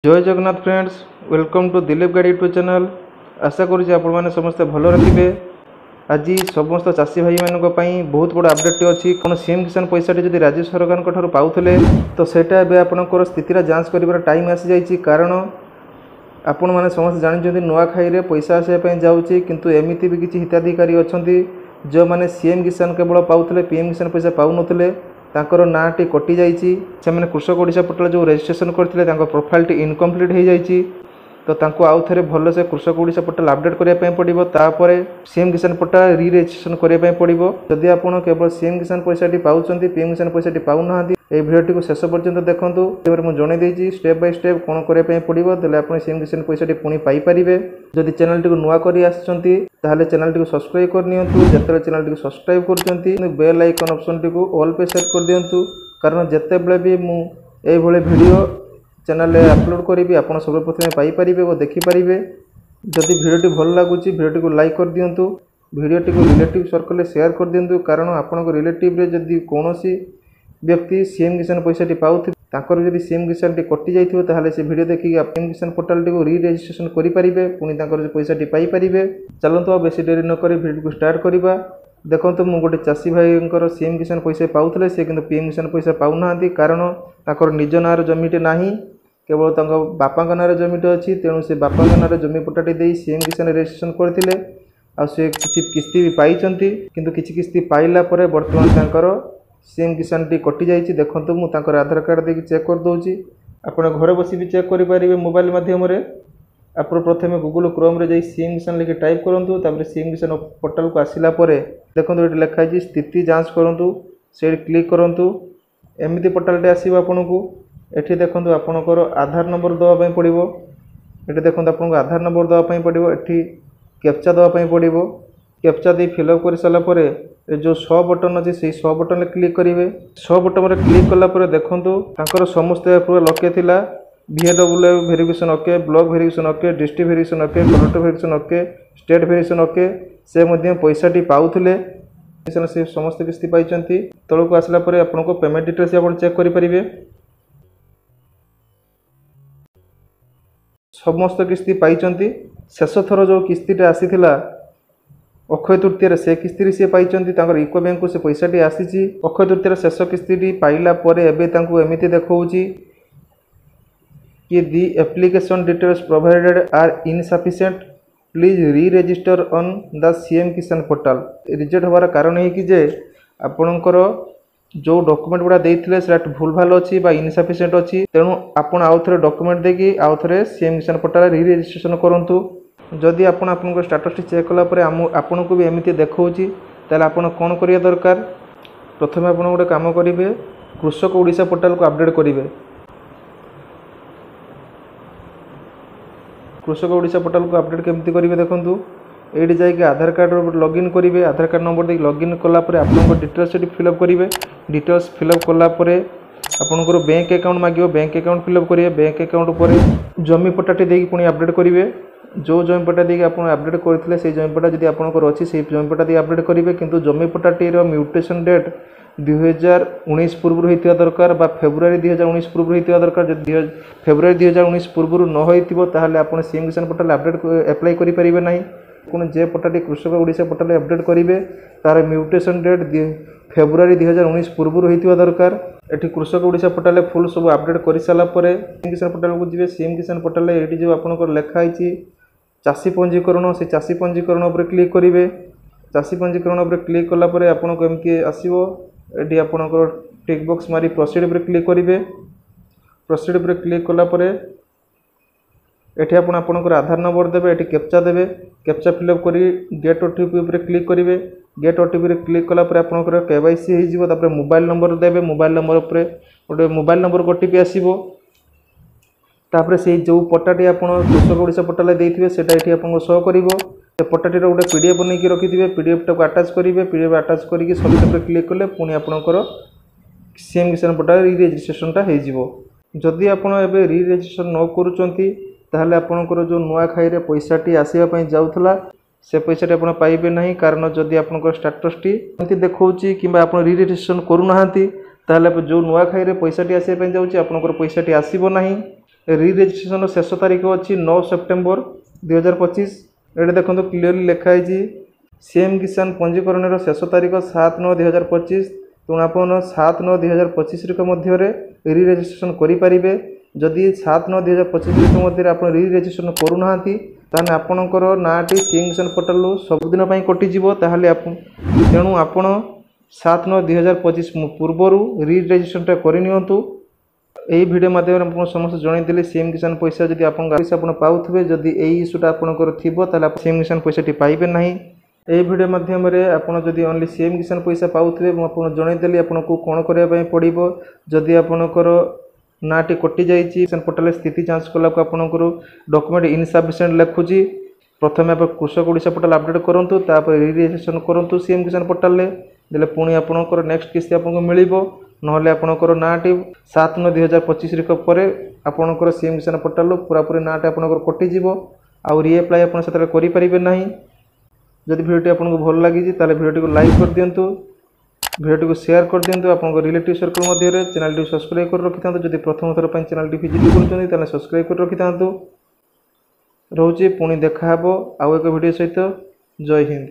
जय Jagannath friends, welcome to Dilip Gadi YouTube channel. आशा करुँचे आपण मैंने समस्ते भल रखिए। आज समस्त चाषी भाई मानक बहुत बड़ा अपडेट अच्छी। कौन सीएम किसान पैसा जब राज्य सरकार पाऊले तो सेटा आपंकर स्थिति जांच कर टाइम आसी जाइए। कारण आपण मैंने समस्त जानते नुआखाई पैसा आसापी जाऊँगी, किंतु एमती भी किसी हिताधिकारी अच्छा जो मैंने सीएम किसान केवल पाऊले, पीएम किसान पैसा पाऊनते तांकर नाटी कटि जाइए। से कृषक ओडिशा पोर्टल जो रजिस्ट्रेशन करते प्रोफाइल इनकम्प्लीट हो जाइए, तो तांको आउ थे भल से कृषक ओडिशा पोर्टल अपडेट करने पड़ो। तापर सीएम किसान पोर्टल री रजिस्ट्रेशन करने पड़ो। जदि आप केवल सीएम किसान पैसा पाँच, पीएम किसान पैसा पाऊना, ये भिडियो को शेष पर्यंत देखूँ। मुझे जनईदी स्टेप बाय स्टेप कौन करने पड़ो, तेल आप सीएम किसान पैसा पुणी पाइपर। जदि चैनल टी नुआ कर आसते चैनल टी सब्सक्राइब करनी। जिते चैनल टी सब्सक्राइब कर बेल आइकन ऑप्शन टी ऑल पे सेट कर दिंतु, कारण जिते बड़े भी मुझे वीडियो चैनल अपलोड करी आप सर्वप्रथम पाइपर और देखिपारे। जदि भिडियोटी भल लगुच भिडियोटी को लाइक कर दिंतु, भिडियोटी को रिलेटिव सर्कल शेयर कर दिंतु। कारण आपण रिलेटिव जदि कौन व्यक्ति सीएम किसान पैसा पाऊे जब सीएम किसान कटि जाइए से भिडियो देखिए सीएम किसान पोर्टल टी री रजिस्ट्रेशन करेंगे, पुणी पैसा पाइपर। चलते बेसी डेरी नक भिडियो को स्टार्ट करवा। देखो तो मुझे गोटे चाषी भाई सीएम किसान पैसा पाऊले, सी कि पीएम किसान पैसा पाऊना, कारण ताकर निज नार जमीटे ना, केवल बापा नार जमीटे अच्छी। तेणु से बापा नार जमी पट्टाटी दे सीएम किसान रजिस्ट्रेशन करते किसी किस्ती भी पाई, किंतु किसी किस्ती पाइला बर्तमान सीएम किसान टी कटि जाइए। देखो तो मुझे आधार कार्ड देकी चेक कर दूसरी। आप घर बसी भी चेक करेंगे मोबाइल मध्यम। आप प्रथम गूगल क्रोम रे जाई सीएम किसान लिखि टाइप करूँ, तापर सीएम किसान पोर्टल को आसला देखो ये लिखाई स्थिति जांच करूँ, से क्लिक करूँ। एमती पोर्टल आसो आपन को। ये देखो आपंकर आधार नंबर देवाई पड़ो। ये देखो आपको आधार नंबर देवाई पड़ो। ये कैप्चा देवाई पड़ो। कैप्चा दे फिलअप कर सारापर जो 100 बटन अच्छे से 100 बटन क्लिक करेंगे। 100 बटन में क्लिक कलापर देखो समस्त अप्रूवाल ओके थिला। VAW verification okay, block verification okay, district verification okay, collector verification okay, state verification okay. से पैसा पाऊले से समस्त किस्ती पाई। तौक को आसला आपको पेमेंट डिटेल्स आप चेक करेंगे। समस्त किस्ती पाई। शेष थर जो किस्तीटा आसीथिला अक्षय तृतीय से किस्ती सी पाई, यूको बैंक को से पैसाटी आसी। अक्षय तृतीय शेष किस्ती पाइला एमती देखा कि the application details provided are insufficient, please re register on the CM Kisan portal. Reject होवार कारण है कि आपणकर जो डॉक्यूमेंट गुड़ा देते से भूल भाल अच्छी इनसफिशिएंट अच्छी। तेणु आपड़ आउ थे डॉक्यूमेंट देकी आउ थे सीएम किसान पोर्टल री रजिस्ट्रेशन करूँ। जदि आपन स्टेटस चेक कलापर आपन को भी एमती देखा ताल आप कौन करिया दरकार। प्रथम आप गोटे काम करेंगे, कृषक ओडिशा पोर्टल को अपडेट करेंगे। कृषक ओडिशा पोर्टल को अपडेट केमती करेंगे देखूँ। ये जाकि आधार कार्ड लॉगिन करेंगे। आधार कार्ड नंबर देख लॉगिन कलापर आप डिटेल्स फिलअप करेंगे। डिटेल्स फिलअप कलापर आपंकर बैंक अकाउंट मांगे, बैंक अकाउंट फिलअप करेंगे। बैंक अकाउंट पर जमी पट्टाटी देकी पुणी अपडेट करेंगे। जो जमी पट्टा देखिए आप अपडेट करते से जमी पट्टा जब आपंकर अच्छी से जमी पट्टा दी अपडेट करेंगे। किंतु जमी पट्टाटीर म्यूटेशन डेट 2019 पूर्व होता दरकार, फेब्रुआरी 2019 पूर्व होता दरकार। जो फेब्रुआरी 2019 पूर्व न होताल आप CM Kisan portal update apply करेंगे ना। पुणी जे पट्टाटी कृषक ओडिशा पोर्टल अपडेट करेंगे तार म्यूटेशन डेट फेब्रुआरी 2019 पूर्व होता दरकार। ये कृषक ओडिशा पोर्टल फुल सब अपडेट कर सारापर सीएम किसान पोर्टल को जी। सीएम किसान पोर्टल ये जो आपंकर लिखाई चाषी पंजीकरण, से चाषी पंजीकरण उपर क्लिक करेंगे। चाषी पंजीकरण उपर क्लिक कलापर आपको एमती आसो। ये आपंकर टिक बॉक्स मारी प्रोसीड पर क्लिक करेंगे। प्रोसीड पर क्लिक कलापर ये आपंकर आधार नंबर देवे, ये कैप्चा देवे। कैप्चा फिलअप कर गेट ओटीपी पर क्लिक करेंगे। गेट ओटीपी क्लिक कलापर आपंकर KYC हो। मोबाइल नंबर देवे। मोबाइल नंबर पर गोटे मोबाइल नंबर ओटीपी आसो। तापर से जो पट्टाटी आप कृषक ओडिशा पोर्टल देते से आपको शो कर पट्टाटीर गोटे PDF बनैकी रखिथे। PDF टाक आटाच करेंगे। PDF आटाच करके सबसे क्लिक कले पुणी आपंकर सीएम किसान पोर्टल री रजिस्ट्रेशनटा हो। जदि आपड़ ए री रजिस्ट्रेशन न करें आपंकर जो नुआखाई पैसाटी आसवाई जाऊला से पैसाटी आप पाइबे ना। कारण जदि आपंकर स्टेटसटी एमती देखा कि आप री रजिस्ट्रेशन करूना जो नुआखाई पैसाटी आसवाई जाऊँगी आपंकर पैसाटी आसब ना। रि रजिस्ट्रेशन शेष तारीख अच्छी 9 सेप्टेम्बर 2025। ये देखो क्लीयरली लिखाई सीएम किसान पंजीकरण शेष तारीख 7/9/2025। तेणु आप 7/9/2025 मध्य रि रजिस्ट्रेशन करेंगे। जदि 7/9/2025 मध्य आप रि रजिस्ट्रेशन करूना ताने आपणकर नाटी सीएम किसान पोर्टाल सबुदिन कटिज। तेणु आप 7/9/2025 पूर्वर रि रजिस्ट्रेशन करनी। यही वीडियो माध्यम आप समस्त जनईली सीएम किसान पैसा जब आप पैसा पाऊे जदि यही इश्यूटा आपंकर थी सीएम किसान पैसा पाइबे ना। यही वीडियो माध्यम आपड़ जदि ओनली सीएम किसान पैसा पाऊे मुझे जनईदेली आपको कौन करने पड़ो। जदि आपणकर नाटी कटि जाइए किसान पोर्टाल स्थिति जांच कला आपंकर डॉक्यूमेंट इनसफिशिएंट लिखुची। प्रथम आप कृषक ओडिशा पोर्टाल अपडेट करूँ रि रजिस्ट्रेशन करूँ सीएम किसान पोर्टाल देले पुणी आपंकर नेक्स्ट किस्ती आपको मिल ना आपंकर नाटी 7/9/2025 पर आपंकर सीएम किसान पोर्टाल पूरापूरी नाटी आपंकर कटिज। आउ रिएप्लाई आप करेंगे ना। जदि वीडियो आपको भल लगी ताले वीडियो को लाइक कर दिंतु, वीडियो को शेयर कर दिंतु आप रिलेटिव सर्कल मध्य। चैनल टी सब्सक्राइब कर रखि था। जदि प्रथम थर पर चैनल टी विजिट कर सब्सक्राइब कर रखि था। रोचे पुणी देखा आउ एक वीडियो सहित। जय हिंद।